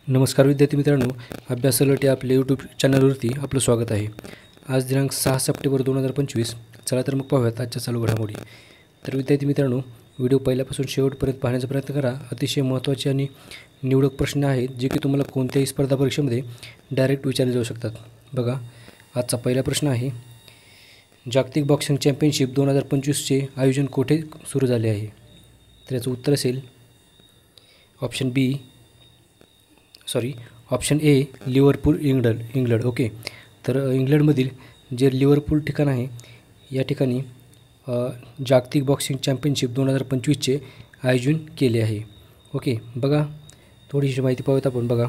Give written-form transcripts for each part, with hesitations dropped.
नमस्कार विद्यार्थी मित्रांनो, अभ्यास अलर्ट या आपल्या यूट्यूब चॅनलवरती आपलं स्वागत आहे। आज दिनांक 6 सप्टेंबर 2025। चला तर मग पाहूयात आजच्या चालू घडामोडी। तर विद्यार्थी मित्रांनो, व्हिडिओ पहिल्यापासून शेवटपर्यंत पाहण्याचा प्रयत्न करा। अतिशय महत्त्वाचे आणि निवडक प्रश्न आहेत जे की तुम्हाला कोणत्याही स्पर्धा परीक्षेमध्ये डायरेक्ट विचारले जाऊ शकतात। बघा, आजचा पहिला प्रश्न आहे, जागतिक बॉक्सिंग चॅम्पियनशिप 2025चे आयोजन कुठे सुरू झाले आहे? तर याचं उत्तर असेल option A Liverpool England. Okay, तर इंग्लंडमधील जे लिव्हरपूल ठिकाण आहे या ठिकाणी जागतिक बॉक्सिंग चॅम्पियनशिप 2025चे आयोजन केले आहे। ओके, बघा थोडीशी माहिती पाहूयात आपण। बघा,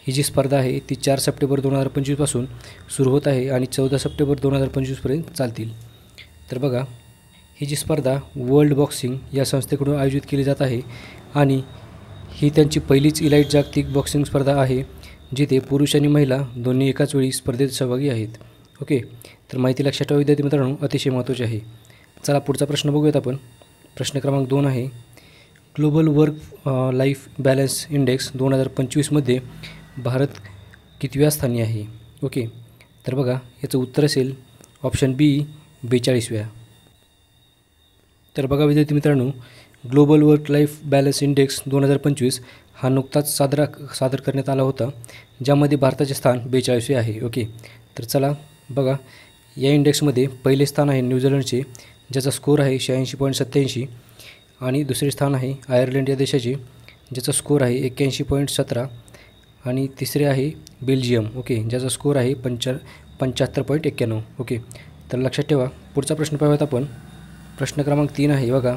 ही जी स्पर्धा आहे ती 4 सप्टेंबर 2025 पासून सुरू होत आहे आणि 14 सप्टेंबर 2025 पर्यंत चालतील। तर बघा, ही जी स्पर्धा वर्ल्ड बॉक्सिंग या संस्थेकडून आयोजित केली जात आहे आणि ही त्यांची पहिलीच इलाइट जागतिक बॉक्सिंग स्पर्धा आहे जिथे पुरुष आणि महिला दोन्ही एकाच वेळी स्पर्धेत सहभागी आहेत। ओके, तर माहिती लक्षात ठेवा विद्यार्थी मित्रांनो, अतिशय महत्त्वाची आहे। चला पुढचा प्रश्न बघूयात आपण। प्रश्न क्रमांक 2 आहे, global work life balance index 2025मध्ये भारत कितव्या स्थानी आहे? ओके, तर बघा याचं उत्तर असेल ऑप्शन बी 42व्या। तर बघा विद्यार्थी मित्रांनो, global work life balance index 2025 हा नुकताच सादर करण्यात आला होता, ज्यामध्ये भारताचे स्थान 42वे आहे। ओके, तर चला बघा, या इंडेक्समध्ये पहिले स्थान आहे न्यूझीलंडचे, ज्याचा स्कोर आहे 86.87 आणि दुसरे स्थान आहे आयर्लंड या देशाचे, ज्याचा स्कोर आहे 81.17 आणि तिसरे आहे बेल्जियम। ओके, ज्याचा स्कोर आहे 75.91। ओके, तर लक्षात ठेवा। पुढचा प्रश्न पाहूयात आपण। प्रश्न क्रमांक 3 आहे, बघा,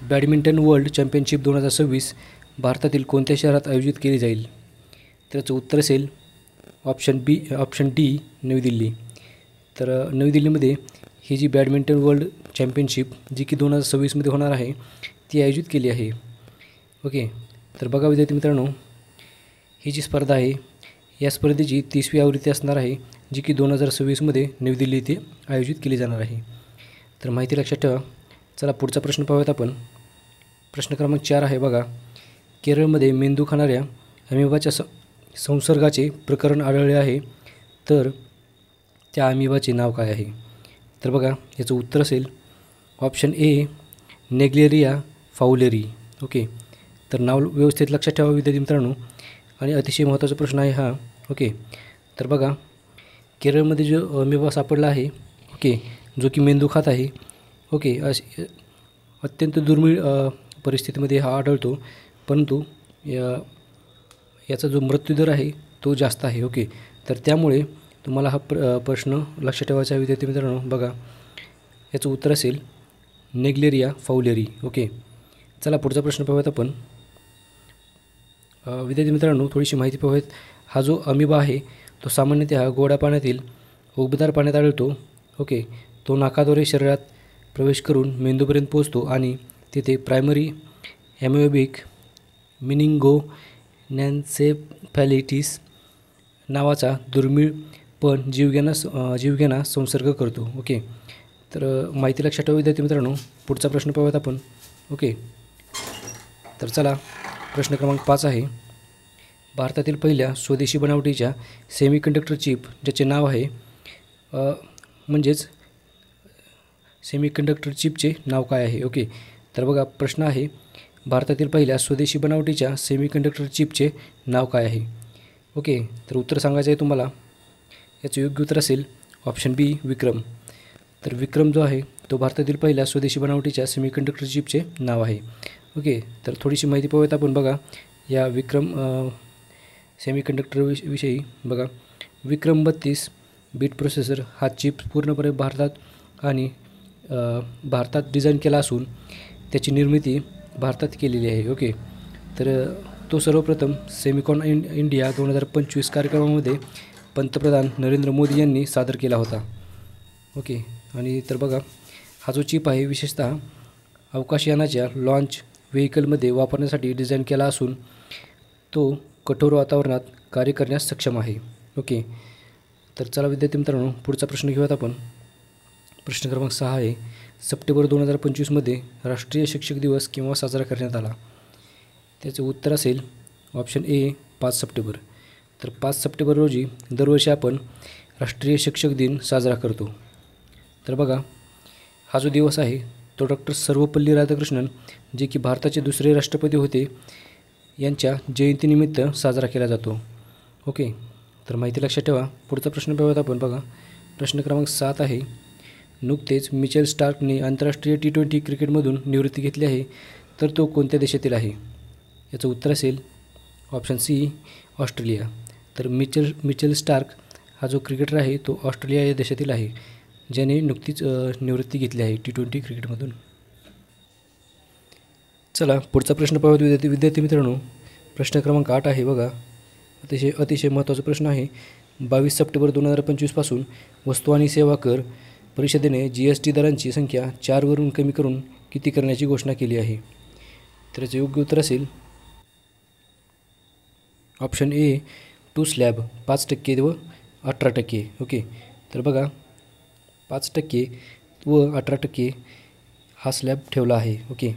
बॅडमिंटन वर्ल्ड चॅम्पियनशिप 2026 भारतातील कोणत्या शहरात आयोजित केली जाईल? त्याचं उत्तर असेल ऑप्शन डी नवी दिल्ली। तर नवी दिल्लीमध्ये ही जी बॅडमिंटन वर्ल्ड चॅम्पियनशिप जी की 2026मध्ये होणार आहे ती आयोजित केली आहे। ओके, तर बघा विद्यार्थी मित्रांनो, ही जी स्पर्धा आहे या स्पर्धेची 30वी आवृत्ती असणार आहे जी की 2026मध्ये नवी दिल्ली येथे आयोजित केली जाणार आहे। तर माहिती लक्षात ठेवा। चला पुढचा प्रश्न पाहूयात आपण। प्रश्न क्रमांक 4 आहे, बघा, केरळमध्ये मेंदू खाणाऱ्या अमिबाच्या संसर्गाचे प्रकरण आढळले आहे, तर त्या अमिबाचे नाव काय आहे? तर बघा याचं उत्तर असेल ऑप्शन ए नेग्लेरिया फाउलेरी। ओके, तर नाव व्यवस्थित लक्षात ठेवा विद्यार्थी मित्रांनो, आणि अतिशय महत्त्वाचा प्रश्न आहे हा। ओके, तर बघा, केरळमध्ये जो अमिबा सापडला आहे, ओके, जो की मेंदू खात आहे, ओके, अत्यंत दुर्मिळ परिस्थितीमध्ये हा आढळतो, परंतु याचा जो मृत्यूदर आहे तो जास्त आहे। ओके, तर त्यामुळे तुम्हाला हा प्रश्न लक्षात ठेवायचा आहे विद्यार्थी मित्रांनो। बघा, याचं उत्तर असेल नेग्लेरिया फाउलेरी। ओके, चला पुढचा प्रश्न पाहूयात आपण। विद्यार्थी मित्रांनो, थोडीशी माहिती पाहूयात। हा जो अमिबा आहे तो सामान्यतः गोड्या पाण्यातील उबदार पाण्यात आढळतो। ओके, तो नाकाद्वारे शरीरात प्रवेश करून मेंदूपर्यंत पोहोचतो आणि तिथे प्रायमरी ॲमिओबिक मिनिंगोनॅन्सेफॅलिटिस नावाचा दुर्मिळ पण जीवघेणा संसर्ग करतो। ओके, तर माहिती लक्षात ठेवा विद्यार्थी मित्रांनो। पुढचा प्रश्न पाहूयात आपण। ओके, तर चला प्रश्न क्रमांक 5 आहे, भारतातील पहिल्या स्वदेशी बनावटीच्या सेमीकंडक्टर चिप ज्याचे नाव आहे सेमीकंडक्टर चिपचे नाव काय आहे? ओके, तर बघा प्रश्न आहे, भारतातील पहिल्या स्वदेशी बनावटीच्या सेमीकंडक्टर चिपचे नाव काय आहे? ओके, तर उत्तर सांगायचं आहे तुम्हाला। याचं योग्य उत्तर असेल ऑप्शन बी विक्रम। तर विक्रम जो आहे तो भारतातील पहिल्या स्वदेशी बनावटीच्या सेमीकंडक्टर चिपचे नाव आहे। ओके, तर थोडीशी माहिती पाहूयात आपण। बघा, या विक्रम सेमीकंडक्टर विषयी बघा, विक्रम 32 बीट प्रोसेसर हा चिप पूर्णपणे भारतात डिझाईन केला असून त्याची निर्मिती भारतात केलेली आहे। ओके, तर तो सर्वप्रथम सेमिकॉन इंडिया 2025 कार्यक्रमामध्ये पंतप्रधान नरेंद्र मोदी यांनी सादर केला होता। ओके, आणि तर बघा, हा जो चिप आहे विशेषतः अवकाशयानाच्या लॉन्च व्हेकलमध्ये वापरण्यासाठी डिझाईन केला असून तो कठोर वातावरणात कार्य करण्यास सक्षम आहे। ओके, तर चला विद्यार्थी मित्रांनो, पुढचा प्रश्न घेऊयात आपण। प्रश्न क्रमांक 6 आहे, सप्टेंबर 2025मध्ये राष्ट्रीय शिक्षक दिवस केव्हा साजरा करण्यात आला? त्याचे उत्तर असेल ऑप्शन ए 5 सप्टेंबर. तर 5 सप्टेंबर रोजी दरवर्षी आपण राष्ट्रीय शिक्षक दिन साजरा करतो. तर बघा, हा जो दिवस आहे तो डॉक्टर सर्वपल्ली राधाकृष्णन, जे की भारताचे दुसरे राष्ट्रपती होते, यांच्या जयंतीनिमित्त साजरा केला जातो. ओके, तर माहिती लक्षात ठेवा. पुढचा प्रश्न पाहूयात आपण. बघा, प्रश्न क्रमांक 7 आहे. नुकतेच मिचेल स्टार्कने आंतरराष्ट्रीय T20 क्रिकेटमधून निवृत्ती घेतली आहे, तर तो कोणत्या देशातील आहे? याचं उत्तर असेल ऑप्शन सी, ऑस्ट्रेलिया. तर मिचेल स्टार्क हा जो क्रिकेटर आहे तो ऑस्ट्रेलिया या देशातील आहे, ज्याने नुकतीच निवृत्ती घेतली आहे T20 क्रिकेटमधून. चला पुढचा प्रश्न पाहूयात विद्यार्थी मित्रांनो. प्रश्न क्रमांक 8 आहे. बघा, अतिशय महत्त्वाचा प्रश्न आहे. 22 सप्टेंबर 2025 पासून वस्तू आणि सेवा कर परिषदेने GST दरांची संख्या 4 वरून कमी करून किती करण्याची घोषणा केली आहे? तर याचे योग्य उत्तर असेल ऑप्शन ए, 2 स्लॅब 5% व 18%. ओके, तर बघा 5% व 18% हा स्लॅब ठेवला आहे. ओके,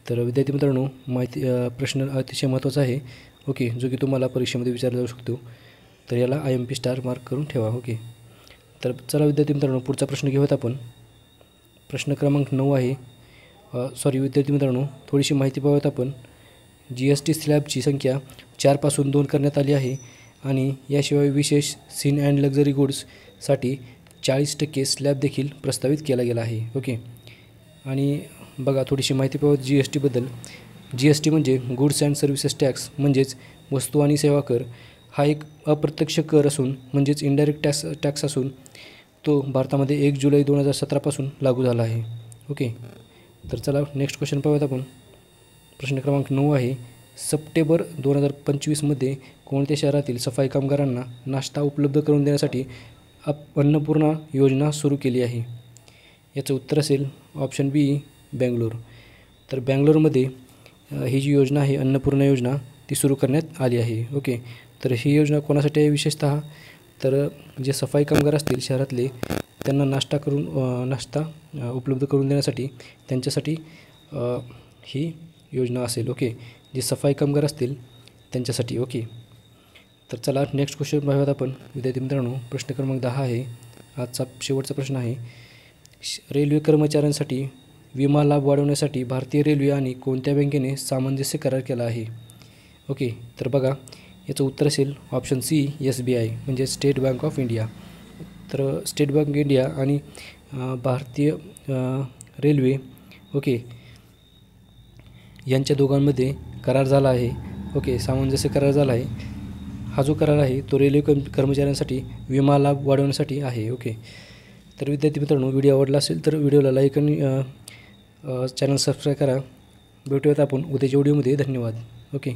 तर विद्यार्थी मित्रांनो, प्रश्न अतिशय महत्त्वाचा आहे. ओके, जो की तुम्हाला परीक्षेमध्ये विचारला जाऊ शकतो. तर याला IMP स्टार मार्क करून ठेवा. ओके, तर चला विद्यार्थी मित्रांनो, पुढचा प्रश्न घेऊयात आपण. प्रश्न क्रमांक 9 आहे. विद्यार्थी मित्रांनो, थोडीशी माहिती पाहूयात आपण. GST स्लॅबची संख्या 4 पासून 2 करण्यात आली आहे आणि याशिवाय विशेष सीन अँड लक्झरी गुड्ससाठी 40% स्लॅब देखील प्रस्तावित केला गेला आहे. ओके, आणि बघा थोडीशी माहिती पाहूयात GSTबद्दल. GST म्हणजे गुड्स अँड सर्व्हिसेस टॅक्स, म्हणजेच वस्तू आणि सेवा कर. हा एक अप्रत्यक्ष कर असून, म्हणजेच इनडायरेक्ट टॅक्स असून, तो भारतामध्ये 1 जुलै 2017 पासून लागू झाला आहे. ओके, तर चला नेक्स्ट क्वेश्चन पाहूयात आपण. प्रश्न क्रमांक 9 आहे. सप्टेंबर 2025 मध्ये कोणत्या शहरातील सफाई कामगारांना नाश्ता उपलब्ध करून देण्यासाठी अन्नपूर्णा योजना सुरू केली आहे? याचं उत्तर असेल ऑप्शन बी, बेंगलोर. तर बेंगलोरमध्ये ही जी योजना आहे अन्नपूर्णा योजना, ती सुरू करण्यात आली आहे. ओके, तर ही योजना कोणासाठी आहे विशेषतः? तर जे सफाई कामगार असतील शहरातले, त्यांना नाश्ता उपलब्ध करून देण्यासाठी त्यांच्यासाठी ही योजना असेल. ओके, जे सफाई कामगार असतील त्यांच्यासाठी. ओके, तर चला नेक्स्ट क्वेश्चन पाहूयात आपण विद्यार्थी मित्रांनो. प्रश्न क्रमांक 10 आहे. आजचा शेवटचा प्रश्न आहे. रेल्वे कर्मचाऱ्यांसाठी विमा लाभ वाढवण्यासाठी भारतीय रेल्वे आणि कोणत्या बँकेने सामंजस्य करार केला आहे? ओके, तर बघा याचं उत्तर असेल ऑप्शन सी, SBI म्हणजे स्टेट बँक ऑफ इंडिया. तर स्टेट बँक इंडिया आणि भारतीय रेल्वे, ओके, यांच्या दोघांमध्ये करार झाला आहे. ओके, सामंजस्य करार झाला आहे. हा जो करार आहे तो रेल्वे कर्मचाऱ्यांसाठी विमा लाभ वाढवण्यासाठी आहे. ओके, तर विद्यार्थी मित्रांनो, व्हिडिओ आवडला असेल तर व्हिडिओला लाईक आणि चॅनल सबस्क्राईब करा. भेटूयात आपण उद्याच्या व्हिडिओमध्ये. धन्यवाद. ओके.